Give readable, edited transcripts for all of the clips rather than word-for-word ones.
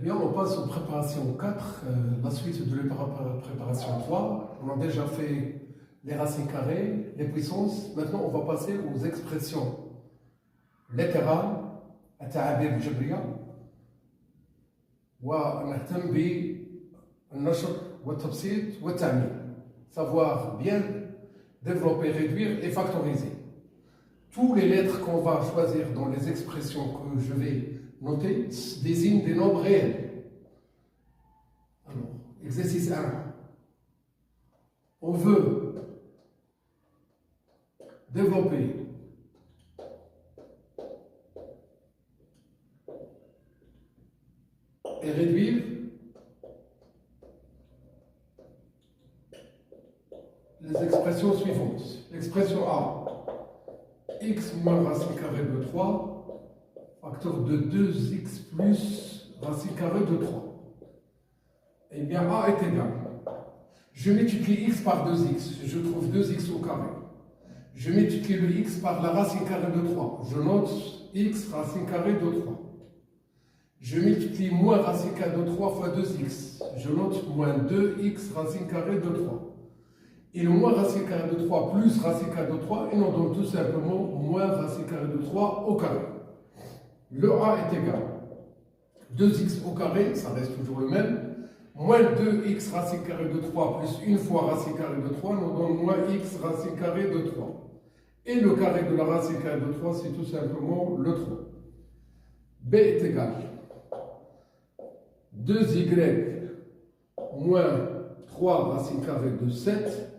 Bien, on passe aux préparations 4, la suite de la préparation 3. On a déjà fait les racines carrées, les puissances. Maintenant, on va passer aux expressions littérales, التعابير الجبرية، ونهتم بالنشر والتبسيط والتعميم. Savoir bien développer, réduire et factoriser. Tous les lettres qu'on va choisir dans les expressions que je vais noter désignent des nombres réels. Alors, exercice 1. On veut développer et réduire les expressions suivantes. L'expression A, x moins racine carrée de 3, facteur de 2x plus racine carrée de 3. Eh bien, A est égal. Je multiplie x par 2x, je trouve 2x au carré. Je multiplie le x par la racine carrée de 3, je note x racine carrée de 3. Je multiplie moins racine carrée de 3 fois 2x, je note moins 2x racine carrée de 3. Et le moins racine carrée de 3 plus racine carrée de 3, et on donne tout simplement moins racine carrée de 3 au carré. Le A est égal. 2x au carré, ça reste toujours le même. Moins 2x racine carrée de 3 plus une fois racine carrée de 3 nous donne moins x racine carrée de 3. Et le carré de la racine carrée de 3, c'est tout simplement le 3. B est égal. 2y moins 3 racine carrée de 7,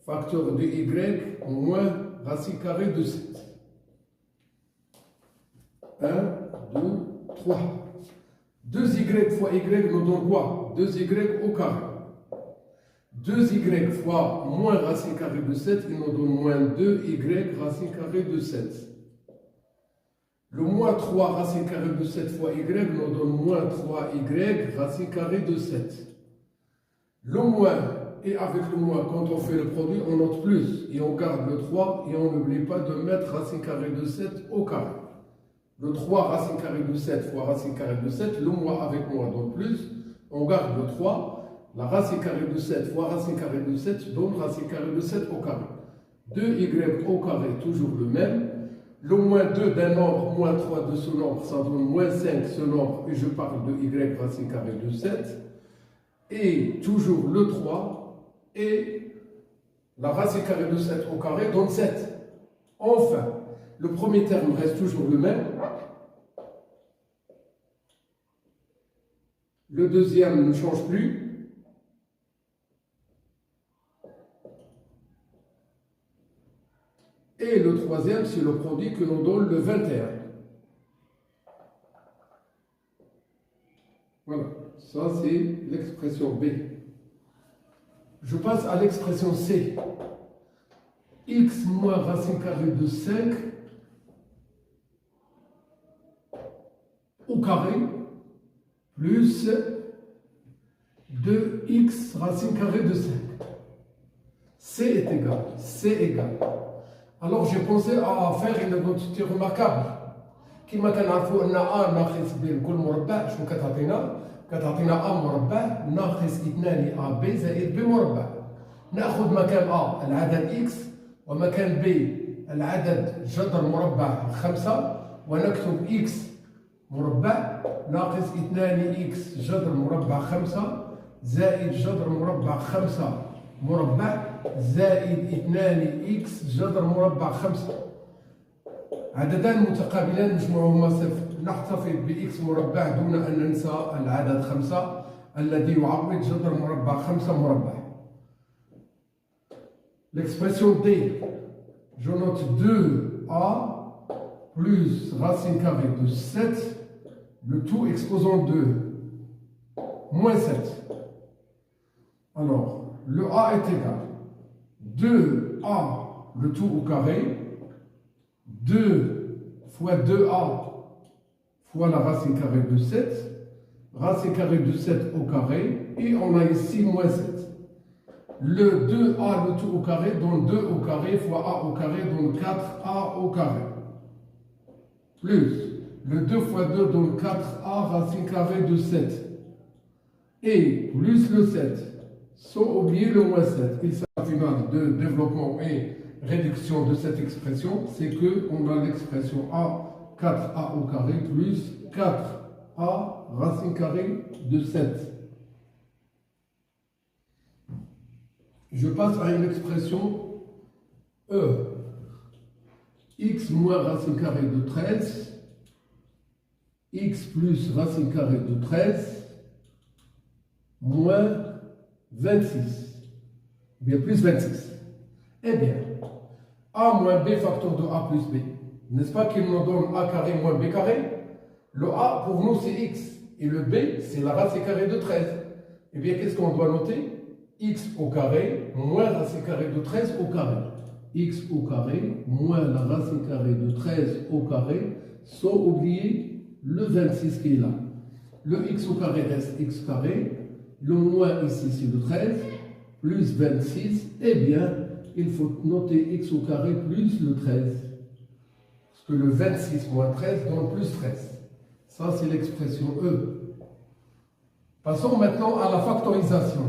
facteur de y moins racine carrée de 7. 1, 2, 3. 2y fois y nous donne quoi? 2y au carré. 2y fois moins racine carrée de 7, il nous donne moins 2y racine carrée de 7. Le moins 3 racine carrée de 7 fois y nous donne moins 3y racine carrée de 7. Le moins, et avec le moins, quand on fait le produit, on note plus. Et on garde le 3 et on n'oublie pas de mettre racine carrée de 7 au carré. Le 3 racine carrée de 7 fois racine carrée de 7, le moins avec moins donne plus. On garde le 3. La racine carrée de 7 fois racine carrée de 7 donne racine carrée de 7 au carré. 2y au carré, toujours le même. Le moins 2 d'un nombre, moins 3 de ce nombre, ça donne moins 5 ce nombre, et je parle de y racine carrée de 7. Et toujours le 3, et la racine carrée de 7 au carré donne 7. Enfin, le premier terme reste toujours le même. Le deuxième ne change plus. Et le troisième, c'est le produit que nous donne le 21. Voilà, ça c'est l'expression B. Je passe à l'expression C. X moins racine carrée de 5 au carré plus 2x racine carrée de 5. C est égal. C égale. Alors j'ai pensé à faire une quantité remarquable. كما كنعرفوا ان a ناقص ب كل مربع شنو كتعطينا؟ كتعطينا a مربع ناقص 2 a b زائد b مربع. ناخذ مكان a العدد x ومكان b العدد جذر مربع 5 ونكتب x مربع ناقص 2x جذر مربع 5 زائد جذر مربع 5 مربع زائد 2x جذر مربع 5. عددان متقابلان مجموعهما صفر. نحتفظ بx مربع دون أن ننسى العدد 5 الذي يعوض جذر مربع 5 مربع. L'expression D, je note 2a plus racine carrée de 7, le tout exposant 2, moins 7. Alors, le a est égal 2a, le tout au carré, 2 fois 2a fois la racine carrée de 7, racine carrée de 7 au carré, et on a ici moins 7. Le 2a, le tout au carré, donne 2 au carré fois a au carré, donne 4a au carré. Plus Le 2 fois 2 donne 4a racine carrée de 7. Et plus le 7, sans oublier le moins 7. Il s'agit de développement et réduction de cette expression, c'est qu'on a l'expression a 4a au carré plus 4a racine carrée de 7. Je passe à une expression e. X moins racine carrée de 13, x plus racine carrée de 13, moins 26, ou bien plus 26. Eh bien, a moins b facteur de a plus b, n'est-ce pas qu'il nous donne a carré moins b carré? Le a pour nous c'est x, et le b c'est la racine carrée de 13. Eh bien, qu'est-ce qu'on doit noter? X au carré moins racine carrée de 13 au carré. X au carré moins la racine carrée de 13 au carré, sans oublier le 26 qui est là. Le x au carré reste x carré, le moins ici c'est le 13, plus 26, eh bien, il faut noter x au carré plus le 13. Parce que le 26 moins 13 donne plus 13. Ça, c'est l'expression E. Passons maintenant à la factorisation.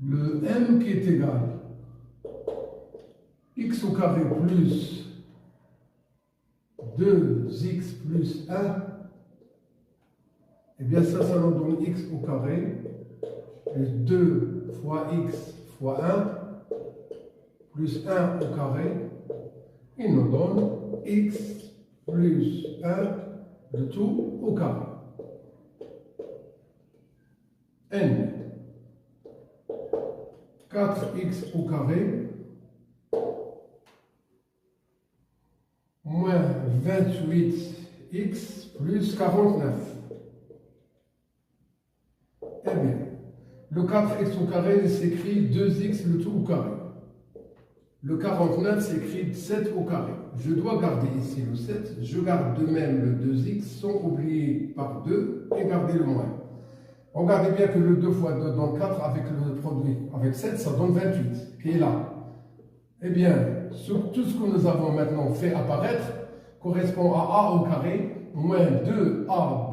Le m qui est égal x au carré plus 2x plus 1, eh bien ça nous donne x au carré plus 2 fois x fois 1 plus 1 au carré, il nous donne x plus 1, le tout au carré. N. 4x au carré moins 28x plus 49. Eh bien, le 4x au carré s'écrit 2x le tout au carré. Le 49 s'écrit 7 au carré. Je dois garder ici le 7, je garde de même le 2x sans oublier par 2 et garder le moins. Regardez bien que le 2 fois 2 donne 4 avec le produit. Avec 7, ça donne 28, qui est là. Eh bien, tout ce que nous avons maintenant fait apparaître correspond à a au carré moins 2ab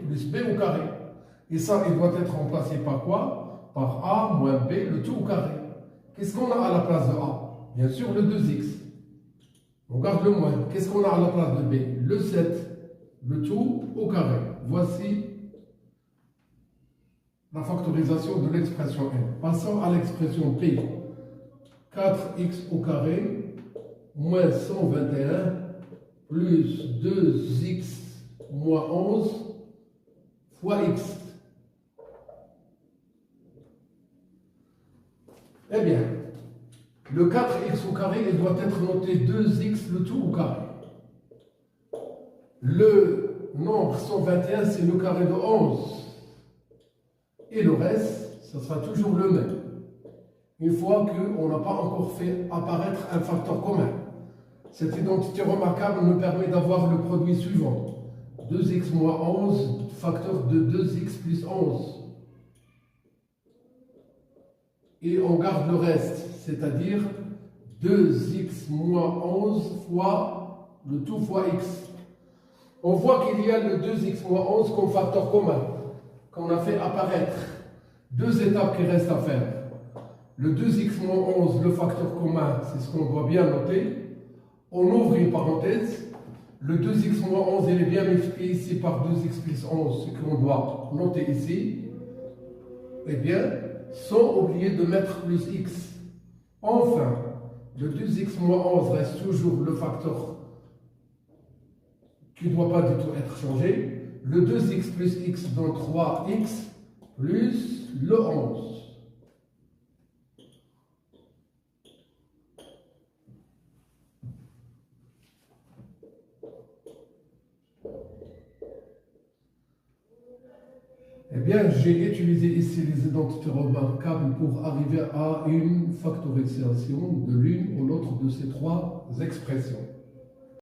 plus b au carré. Et ça, il doit être remplacé par quoi? Par a moins b, le tout au carré. Qu'est-ce qu'on a à la place de a? Bien sûr, le 2x. On garde le moins. Qu'est-ce qu'on a à la place de b? Le 7, le tout au carré. Voici la factorisation de l'expression n. Passons à l'expression p. 4x au carré moins 121 plus 2x moins 11 fois x. Eh bien, le 4x au carré, il doit être noté 2x le tout au carré. Le nombre 121, c'est le carré de 11. Et le reste, ça sera toujours le même. Une fois qu'on n'a pas encore fait apparaître un facteur commun. Cette identité remarquable nous permet d'avoir le produit suivant. 2x moins 11, facteur de 2x plus 11. Et on garde le reste, c'est-à-dire 2x moins 11 fois le tout fois x. On voit qu'il y a le 2x moins 11 comme facteur commun, qu'on a fait apparaître. Deux étapes qui restent à faire. Le 2x moins 11, le facteur commun, c'est ce qu'on doit bien noter. On ouvre une parenthèse. Le 2x moins 11, il est bien multiplié ici par 2x plus 11, ce qu'on doit noter ici. Eh bien, sans oublier de mettre plus x. Enfin, le 2x moins 11 reste toujours le facteur qui ne doit pas du tout être changé. Le 2x plus x donne 3x plus le 11. Eh bien, j'ai utilisé ici les identités remarquables pour arriver à une factorisation de l'une ou l'autre de ces trois expressions.